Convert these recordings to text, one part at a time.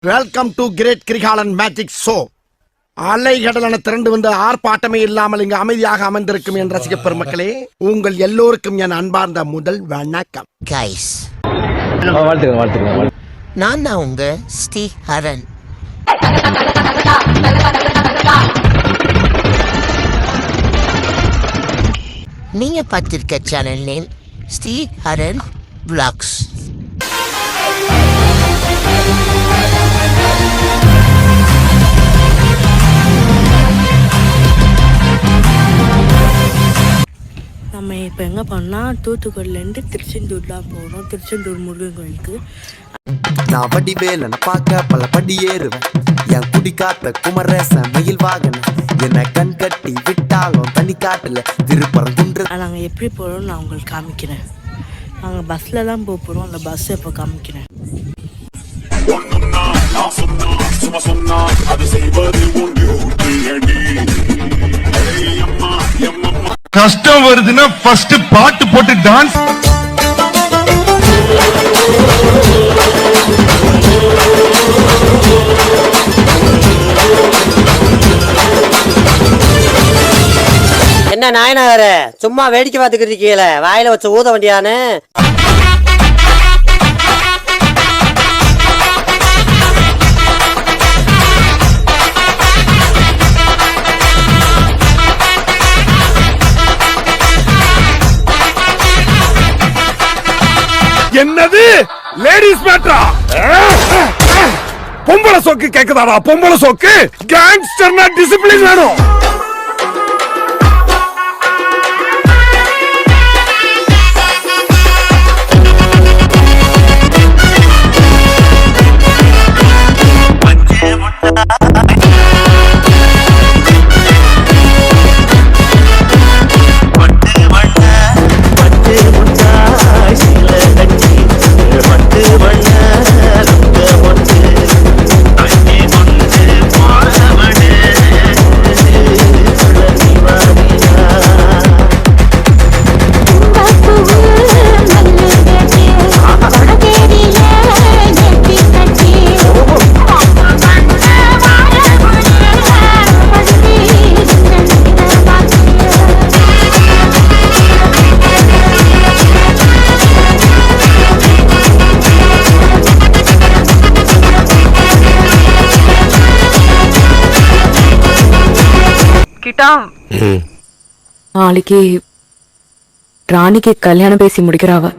Welcome to great Kirikalan magic show. அலைகடலான திரண்டு வந்து ஆர்ப்பாட்டமே இல்லாமல் இங்கு அமைதியாக அமர்ந்திருக்கும் என் ரசிக பெருமக்களே, உங்கள் எல்லோருக்கும் என் அன்பார்ந்த முதல் வணக்கம். கைஸ், நான் தான் உங்க ஸ்ரீ ஹரன். நீங்க பார்த்திருக்க channel name Sriharan vlogs. நம்ம இப்போ எங்கே போனால் தூத்துக்குடிலேருந்து திருச்செந்தூர்லாம் போகிறோம். திருச்செந்தூர் முருகன் கோயிலுக்கு. நான் வடிவேலனை பார்க்க பல படி ஏறுவேன். என் குடி காத்த குமரேசன் மயில் வாகன என்னை கண் கட்டி விட்டாலும் தனி காட்டுல திருப்பரங்குன்ற. நாங்கள் எப்படி போகிறோம்னு நான் உங்களுக்கு காமிக்கிறேன். நாங்கள் பஸ்ஸில் தான் போக போகிறோம். அந்த பஸ்ஸை இப்போ காமிக்கிறேன். கஷ்டம் வருதுன்னா ஃபர்ஸ்ட் பாட்டு போட்டு டான்ஸ். என்ன நாயனார சும்மா வேடிக்கை பார்த்துக்கிட்டு இருக்கீங்கள, வாயில வச்ச ஊத வண்டியானு. என்னது லேடிஸ் மேட்டரா? பொம்பளை சோக்கு கேக்குதாடா? பொம்பளை சோக்கு கேங்ஸ்டர்னா டிசிப்ளின் வேணும். நாளைக்கு ராணிக்கு கல்யாணம் பேசி முடிக்கிறாவ.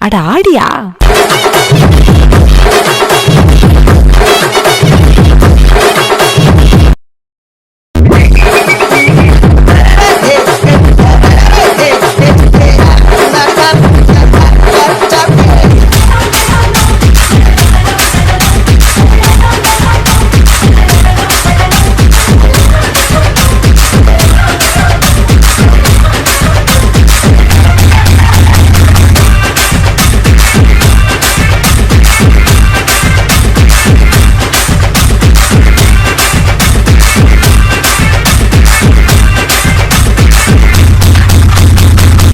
அட ஆடியா?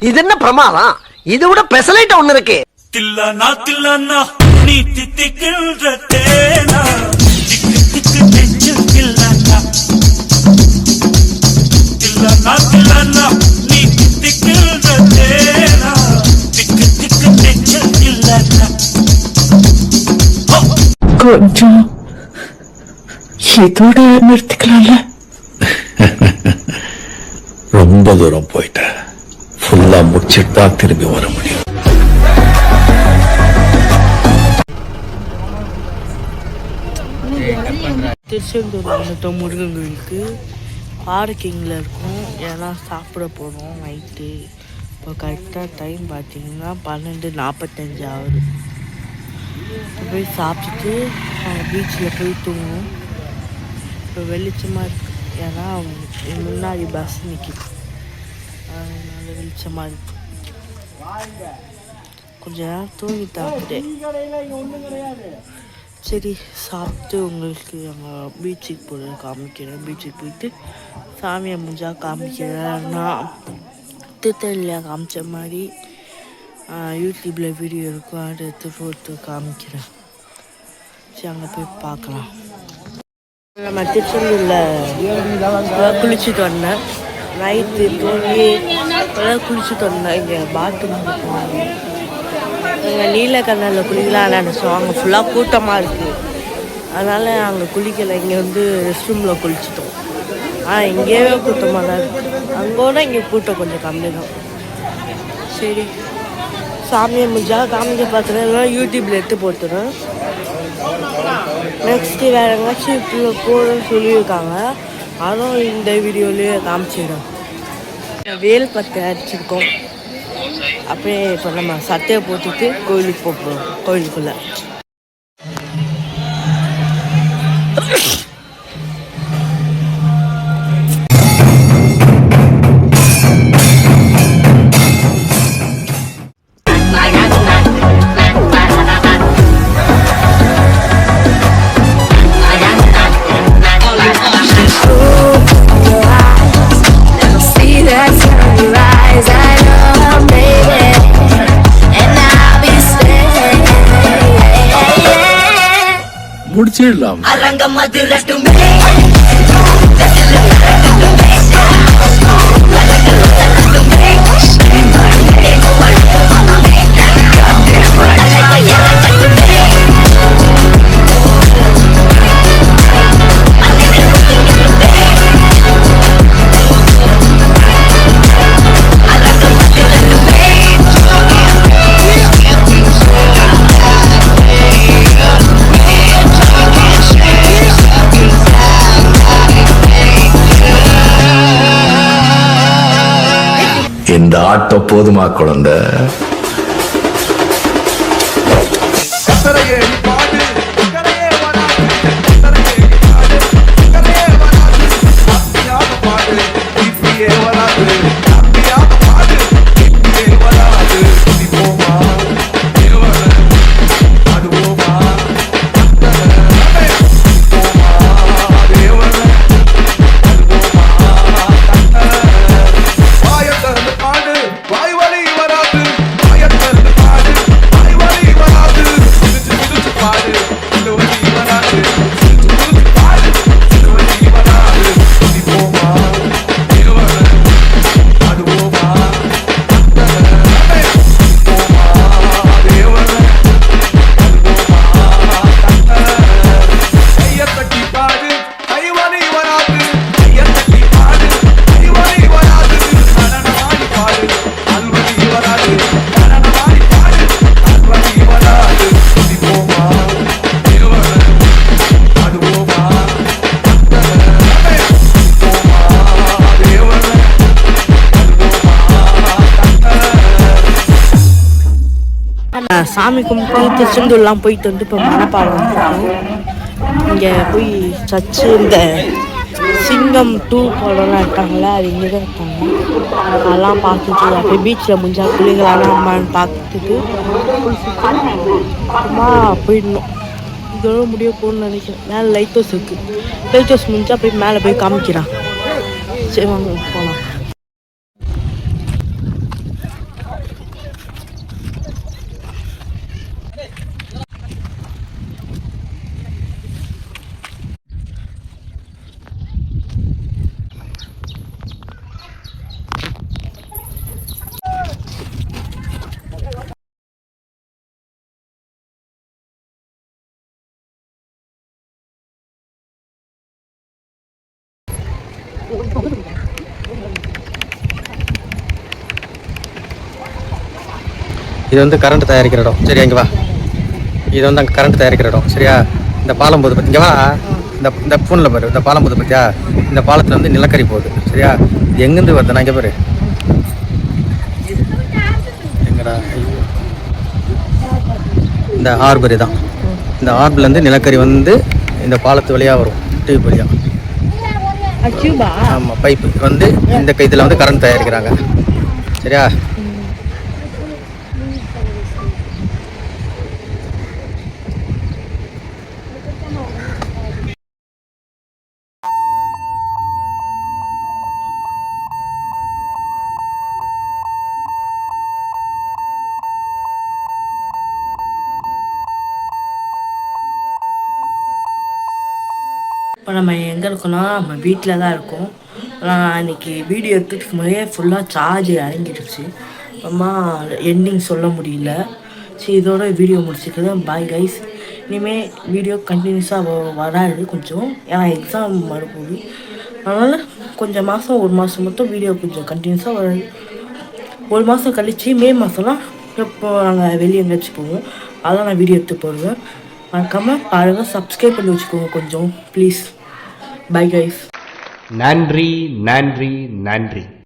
இது என்ன பிரமாதம்? இது விட பெசலைட் ஒண்ணு இருக்கு. தில்லானா தில்லானா நீ தித்திக்கின்ற தேனா, திக்கு திக்கு நெஞ்சில் தில்லானா. தில்லானா தில்லானா நீ தித்திக்கின்ற தேனா, திக்கு திக்கு நெஞ்சில் தில்லானா. கொஞ்சம் இதோட நிறுத்திக்கலாம்ல? ரொம்ப தூரம் போயிட்ட, ஃபுல்லா முடிச்சிட்டு தான் திரும்பி வர முடியும். திருச்செந்தூர் வந்துட்டோம் முருகன் கோயிலுக்கு. பார்க்கிங்கில் இருக்கும், ஏன்னா சாப்பிட போகிறோம் நைட்டு. இப்போ கரெக்டாக டைம் பார்த்தீங்கன்னா 12:45 ஆகுது. போய் சாப்பிட்டுட்டு பீச்சில் போய் தூங்குவோம். இப்போ வெளிச்சமாக இருக்குது, ஏன்னா முன்னாடி பஸ் நிற்கிது, அதனால வெளிச்சமாக இருக்குது. கொஞ்ச நேரம் தூங்கிட்டு அப்படியே சரி சாப்பிட்டு உங்களுக்கு அங்கே பீச்சுக்கு போய் காமிக்கிறேன். பீச்சுக்கு போயிட்டு சாமியை முடிஞ்சா காமிக்கிறேன். நான் திருத்தணியில் காமிச்ச மாதிரி யூடியூப்பில் வீடியோ இருக்கும், அதை எடுத்து போட்டு காமிக்கிறேன். சரி அங்கே போய் பார்க்கலாம். நம்ம திருச்செந்தூரில் குளிச்சுட்டு வந்தேன். நைட்டு தூங்கி குளிச்சுட்டு வந்தேன். இங்கே பாத்ரூம் எங்கள் நீலக்கண்ணில் குளிக்கலாம் நினச்சோம், அங்கே ஃபுல்லாக கூட்டமாக இருக்குது, அதனால் அங்கே குளிக்கலை. இங்கே வந்து ரெஸ்ட் ரூமில் குளிச்சிட்டோம். ஆனால் இங்கேயே கூட்டமாக தான் இருக்குது, அங்கோட இங்கே கூட்டம் கொஞ்சம் கம்மி தான். சரி சாமியை முடிஞ்சா காமிக்க பார்த்துறேன், யூடியூப்பில் எடுத்து போட்டுறேன். நெக்ஸ்ட்டு வேறு எங்கேயாச்சும் இப்படி போகணும்னு சொல்லியிருக்காங்க, ஆனால் இந்த வீடியோலேயே காமிச்சிடும். வேல் பத்தை அடிச்சிருக்கோம். அப்படியே இப்போ நம்ம சட்டையை போட்டுட்டு கோயிலுக்கு போகிறோம். கோயிலுக்குள்ளே முடிச்சிடலாம். இந்த ஆட்டம் போதுமா குழந்தை? சாமி கும்பிட்டு திருச்செந்தூர்லாம் போயிட்டு வந்து இப்போ மணப்பாலம் வந்துருக்கோம். இங்கே போய் சர்ச்சு இந்த சிங்கம் 2 படம்லாம் இருக்காங்களே, அது இங்கே தான் இருக்காங்க. அதெல்லாம் பார்த்துட்டு அப்படியே பீச்சில் முடிஞ்சா பிள்ளைங்களாம் அம்மான்னு பார்த்துட்டு அப்புறமா போயிடணும். இதோட முடிய போகணும்னு நினைக்கிறேன். மேலே லைட் ஹவுஸ் இருக்குது, லைட் ஹவுஸ் முடிஞ்சா போய் மேலே போய் காமிக்கிறான். சரி வாங்க போகலாம். இது வந்து கரண்ட் தயாரிக்கிற இடம். சரியா, இங்கே வா. இது வந்து அங்கே கரண்ட் தயாரிக்கிற இடம். சரியா, இந்த பாலம் போது இங்கே வா. இந்த ஃபோனில் பாரு, இந்த பாலம் போகுது பார்த்தியா, இந்த பாலத்தில் வந்து நிலக்கரி போகுது சரியா. இது எங்கேருந்து வருதுண்ணா இங்கே பாரு, எங்கடா, இந்த ஹார்பர் தான். இந்த ஹார்பர்லேருந்து நிலக்கரி வந்து இந்த பாலத்து வழியாக வரும், டியூப் வழியாக. ஆமாம், பைப்பு வந்து இந்த கைத்தில் வந்து கரண்ட் தயாரிக்கிறாங்க சரியா. இப்போ நம்ம எங்கே இருக்கோம்னா நம்ம வீட்டில் தான் இருக்கோம். நான் இன்னைக்கு வீடியோ எடுத்துட்டு முறையே ஃபுல்லாக சார்ஜ் இறங்கிடுச்சு. அம்மா எண்டிங் சொல்ல முடியல. சரி, இதோட வீடியோ முடிச்சுக்கிறேன். Bye guys. இனிமேல் வீடியோ கண்டினியூஸாக வராது கொஞ்சம், ஏன்னா எக்ஸாம் வரப்போகுது. அதனால் கொஞ்சம் மாதம், ஒரு மாதம் மட்டும் வீடியோ கொஞ்சம் கண்டினியூஸாக வராது. ஒரு மாதம் கழிச்சு மே மாதம்லாம் எப்போ நாங்கள் வெளியே எங்கேயாச்சும் போவோம், அதான் நான் வீடியோ எடுத்து போடுவேன். மறக்காமல் பாருங்கள், சப்ஸ்கிரைப் பண்ணி வச்சுக்கோங்க கொஞ்சம் ப்ளீஸ். Bye guys. நன்றி நன்றி நன்றி.